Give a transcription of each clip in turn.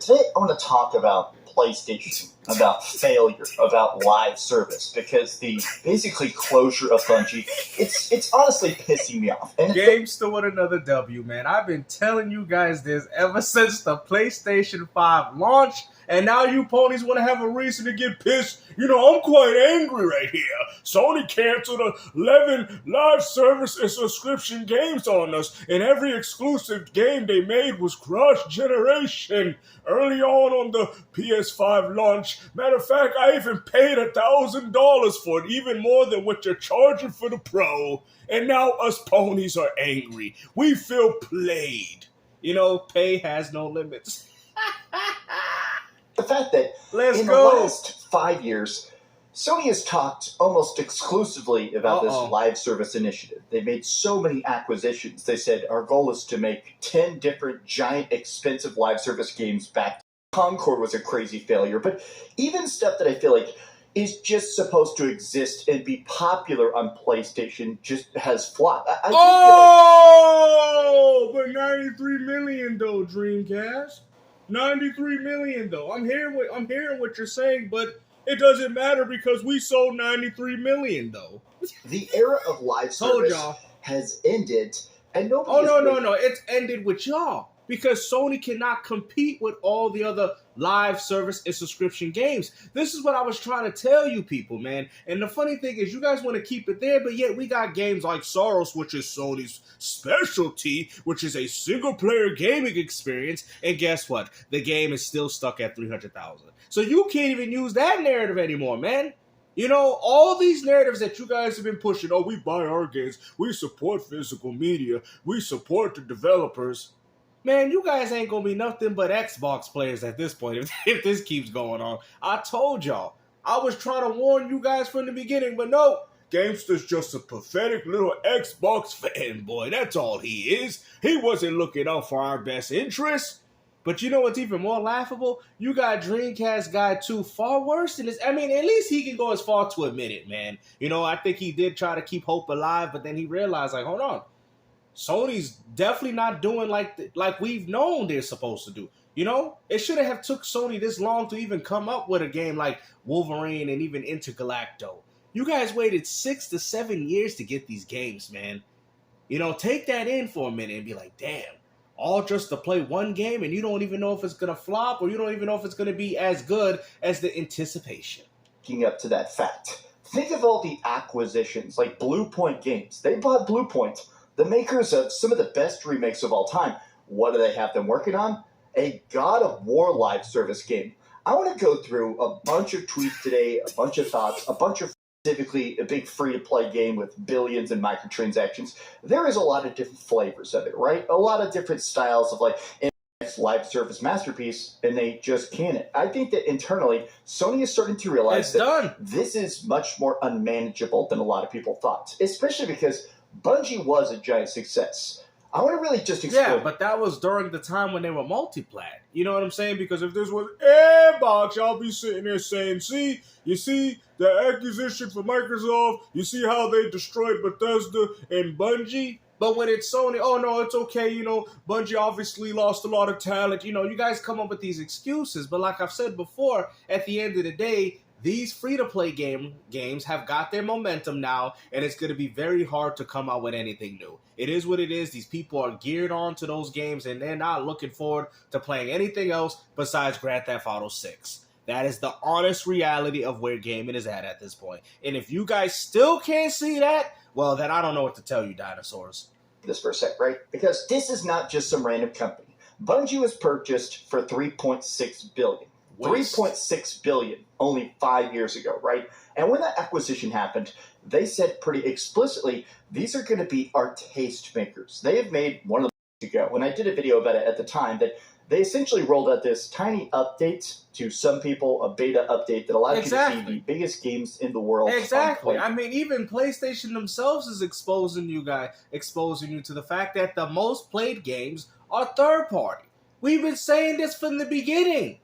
Today I want to talk about PlayStation, about failure, about live service, because the basically closure of Bungie, it's honestly pissing me off. And Game still with another W, man. I've been telling you guys this ever since the PlayStation 5 launched, and now you ponies want to have a reason to get pissed. You know, I'm quite angry right here. Sony canceled 11 live service and subscription games on us, and every exclusive game they made was cross-generation. Early on the PS5 launch, matter of fact, I even paid $1,000 for it, even more than what you're charging for the Pro. And now us ponies are angry. We feel played. You know, pay has no limits. the fact that in the last 5 years, Sony has talked almost exclusively about this live service initiative. They made so many acquisitions. They said, our goal is to make 10 different giant expensive live service games back. Concord was a crazy failure, but even stuff that I feel like is just supposed to exist and be popular on PlayStation just has flopped. But 93 million though, Dreamcast. 93 million though. I'm hearing what you're saying, but it doesn't matter because we sold 93 million though. The era of live service has ended, and nobody. No. It's ended with y'all. Because Sony cannot compete with all the other live service and subscription games. This is what I was trying to tell you people, man. And the funny thing is you guys want to keep it there, but yet we got games like Soros, which is Sony's specialty, which is a single-player gaming experience. And guess what? The game is still stuck at 300,000. So you can't even use that narrative anymore, man. You know, all these narratives that you guys have been pushing, oh, we buy our games, we support physical media, we support the developers. Man, you guys ain't gonna be nothing but Xbox players at this point if this keeps going on. I told y'all. I was trying to warn you guys from the beginning, but no. Gamster's just a pathetic little Xbox fanboy. That's all he is. He wasn't looking out for our best interests. But you know what's even more laughable? You got Dreamcast Guy 2 far worse than this. I mean, at least he can go as far to admit it, man. You know, I think he did try to keep hope alive, but then he realized, like, hold on. Sony's definitely not doing like we've known they're supposed to do. You know, it shouldn't have took Sony this long to even come up with a game like Wolverine and even Intergalacto. You guys waited 6 to 7 years to get these games, man. You know, take that in for a minute and be like, damn, all just to play one game and you don't even know if it's going to flop or you don't even know if it's going to be as good as the anticipation. Looking up to that fact. Think of all the acquisitions, like Blue Point Games. They bought Blue Point, the makers of some of the best remakes of all time. What do they have them working on? A God of War live service game. I want to go through a bunch of tweets today, a bunch of thoughts, a bunch of specifically a big free-to-play game with billions in microtransactions. There is a lot of different flavors of it, right? A lot of different styles of like live service masterpiece, and they just can it. I think that internally, Sony is starting to realize this is much more unmanageable than a lot of people thought, especially because Bungie was a giant success. I want to really just explain. Yeah, but that was during the time when they were multi-plat. You know what I'm saying? Because if this was Xbox, y'all be sitting there saying, see, you see the acquisition for Microsoft, you see how they destroyed Bethesda and Bungie? But when it's Sony, oh no, it's okay, you know, Bungie obviously lost a lot of talent. You know, you guys come up with these excuses. But like I've said before, at the end of the day, these free-to-play games have got their momentum now, and it's going to be very hard to come out with anything new. It is what it is. These people are geared on to those games, and they're not looking forward to playing anything else besides Grand Theft Auto 6. That is the honest reality of where gaming is at this point. And if you guys still can't see that, well, then I don't know what to tell you, dinosaurs. This for a sec, right? Because this is not just some random company. Bungie was purchased for $3.6 billion. $3.6 billion only 5 years ago, right? And when that acquisition happened, they said pretty explicitly, these are going to be our taste makers. They have made one of them ago, when I did a video about it at the time, that they essentially rolled out this tiny update to some people, a beta update that allowed you to see the biggest games in the world. Exactly. I mean, even PlayStation themselves is exposing you to the fact that the most played games are third party. We've been saying this from the beginning.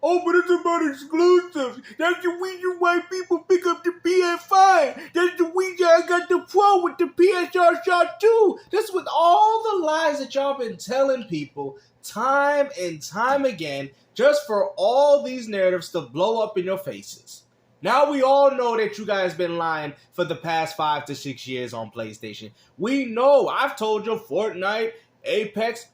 Oh, but it's about exclusives. That's the reason why people pick up the PS5. That's the reason I got the Pro with the PSR Shot 2. That's with all the lies that y'all been telling people time and time again, just for all these narratives to blow up in your faces. Now we all know that you guys been lying for the past 5 to 6 years on PlayStation. We know. I've told you Fortnite, Apex,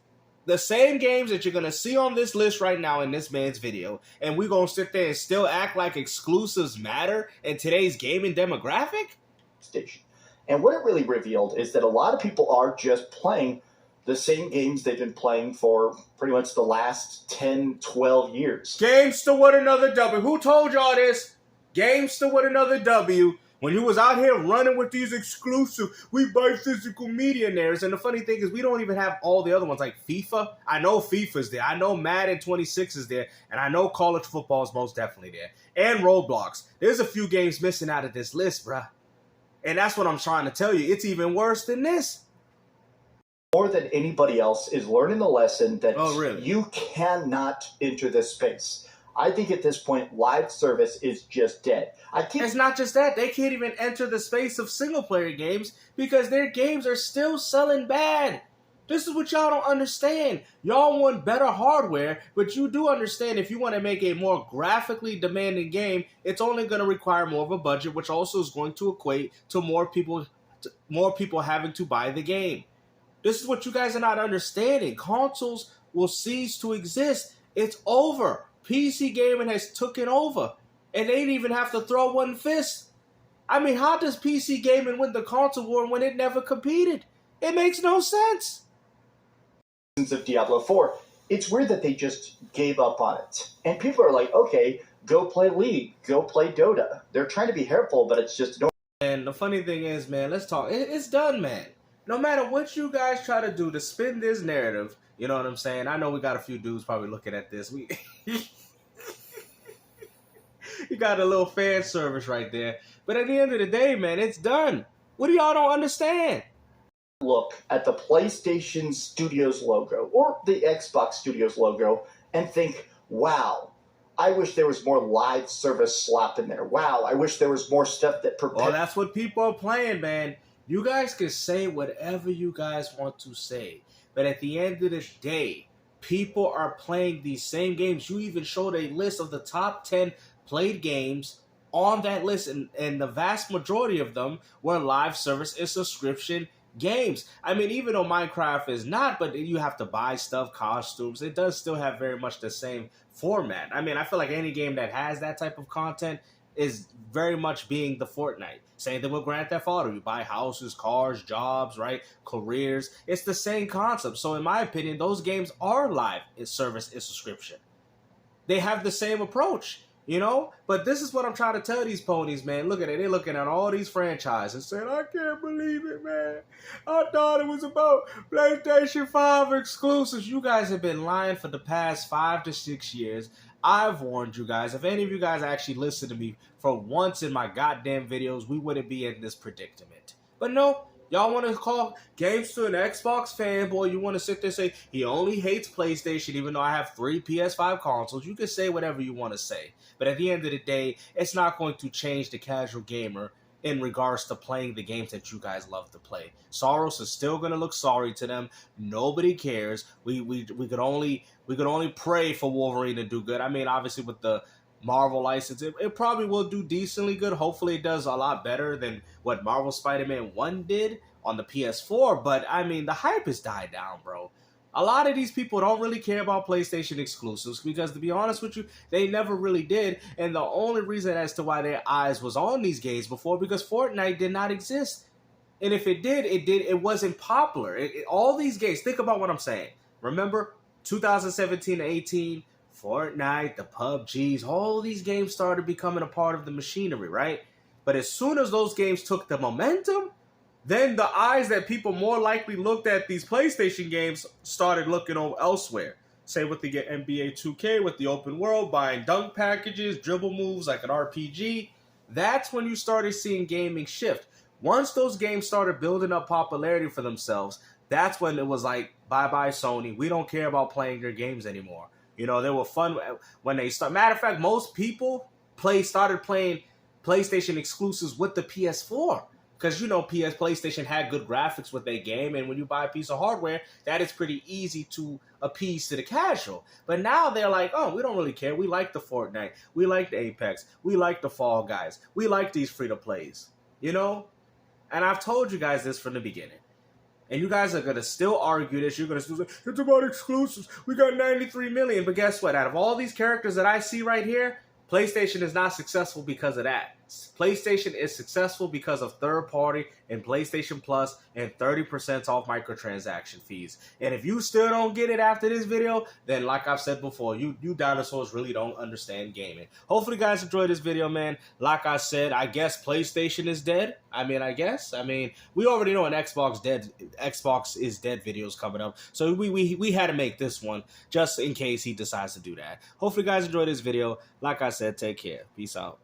the same games that you're going to see on this list right now in this man's video, and we're going to sit there and still act like exclusives matter in today's gaming demographic? Station. And what it really revealed is that a lot of people are just playing the same games they've been playing for pretty much the last 10, 12 years. Games to win another W. Who told y'all this? Games to win another W. When you was out here running with these exclusive, we buy physical media narratives. And the funny thing is we don't even have all the other ones like FIFA. I know FIFA's there. I know Madden 26 is there. And I know college football is most definitely there. And Roblox. There's a few games missing out of this list, bruh. And that's what I'm trying to tell you. It's even worse than this. More than anybody else is learning the lesson that really? You cannot enter this space. I think at this point, live service is just dead. It's not just that. They can't even enter the space of single-player games because their games are still selling bad. This is what y'all don't understand. Y'all want better hardware, but you do understand if you want to make a more graphically demanding game, it's only going to require more of a budget, which also is going to equate to more people having to buy the game. This is what you guys are not understanding. Consoles will cease to exist. It's over. PC gaming has taken over, and they didn't even have to throw one fist. I mean, how does PC gaming win the console war when it never competed? It makes no sense. Of Diablo 4, it's weird that they just gave up on it. And people are like, okay, go play League, go play Dota. They're trying to be helpful, but it's just no. And the funny thing is, man, let's talk. It's done, man. No matter what you guys try to do to spin this narrative, you know what I'm saying? I know we got a few dudes probably looking at this. You got a little fan service right there. But at the end of the day, man, it's done. What do y'all don't understand? Look at the PlayStation Studios logo or the Xbox Studios logo and think, wow, I wish there was more live service slap in there. Wow, I wish there was more stuff that Well, that's what people are playing, man. You guys can say whatever you guys want to say. But at the end of the day, people are playing these same games. You even showed a list of the top 10 played games on that list, and the vast majority of them were live service and subscription games. I mean, even though Minecraft is not, but you have to buy stuff, costumes, it does still have very much the same format. I mean, I feel like any game that has that type of content is very much being the Fortnite. Same thing with Grand Theft Auto. You buy houses, cars, jobs, right? Careers. It's the same concept. So in my opinion, those games are live service and subscription. They have the same approach. You know? But this is what I'm trying to tell these ponies, man. Look at it. They're looking at all these franchises saying, I can't believe it, man. I thought it was about PlayStation 5 exclusives. You guys have been lying for the past 5 to 6 years. I've warned you guys. If any of you guys actually listen to me for once in my goddamn videos, we wouldn't be in this predicament. But no. Y'all want to call games to an Xbox fanboy. You want to sit there and say, he only hates PlayStation even though I have 3 PS5 consoles. You can say whatever you want to say. But at the end of the day, it's not going to change the casual gamer in regards to playing the games that you guys love to play. Soros is still going to look sorry to them. Nobody cares. We could only pray for Wolverine to do good. I mean, obviously with the Marvel license, it probably will do decently good. Hopefully it does a lot better than what Marvel Spider-Man 1 did on the PS4. But, I mean, the hype has died down, bro. A lot of these people don't really care about PlayStation exclusives because, to be honest with you, they never really did. And the only reason as to why their eyes was on these games before, because Fortnite did not exist. And if it did, it wasn't popular. All these games, think about what I'm saying. Remember, 2017 to 18, Fortnite, the PUBGs, all these games started becoming a part of the machinery, right? But as soon as those games took the momentum, then the eyes that people more likely looked at these PlayStation games started looking elsewhere. Say with the NBA 2K, with the open world, buying dunk packages, dribble moves like an RPG. That's when you started seeing gaming shift. Once those games started building up popularity for themselves, that's when it was like, bye-bye Sony, we don't care about playing your games anymore. You know, they were fun when they start. Matter of fact, most people started playing PlayStation exclusives with the PS4. Because, you know, PlayStation had good graphics with their game, and when you buy a piece of hardware, that is pretty easy to appease to the casual. But now they're like, oh, we don't really care. We like the Fortnite. We like the Apex. We like the Fall Guys. We like these free-to-plays. You know? And I've told you guys this from the beginning. And you guys are going to still argue this. You're going to still say, it's about exclusives. We got 93 million. But guess what? Out of all these characters that I see right here, PlayStation is not successful because of that. PlayStation is successful because of third party and PlayStation Plus and 30% off microtransaction fees. And if you still don't get it after this video, then like I've said before, you dinosaurs really don't understand gaming. Hopefully you guys enjoyed this video, man. Like I said, I guess PlayStation is dead. I mean, we already know an Xbox is dead videos coming up. So we had to make this one just in case he decides to do that. Hopefully you guys enjoyed this video. Like I said, take care. Peace out.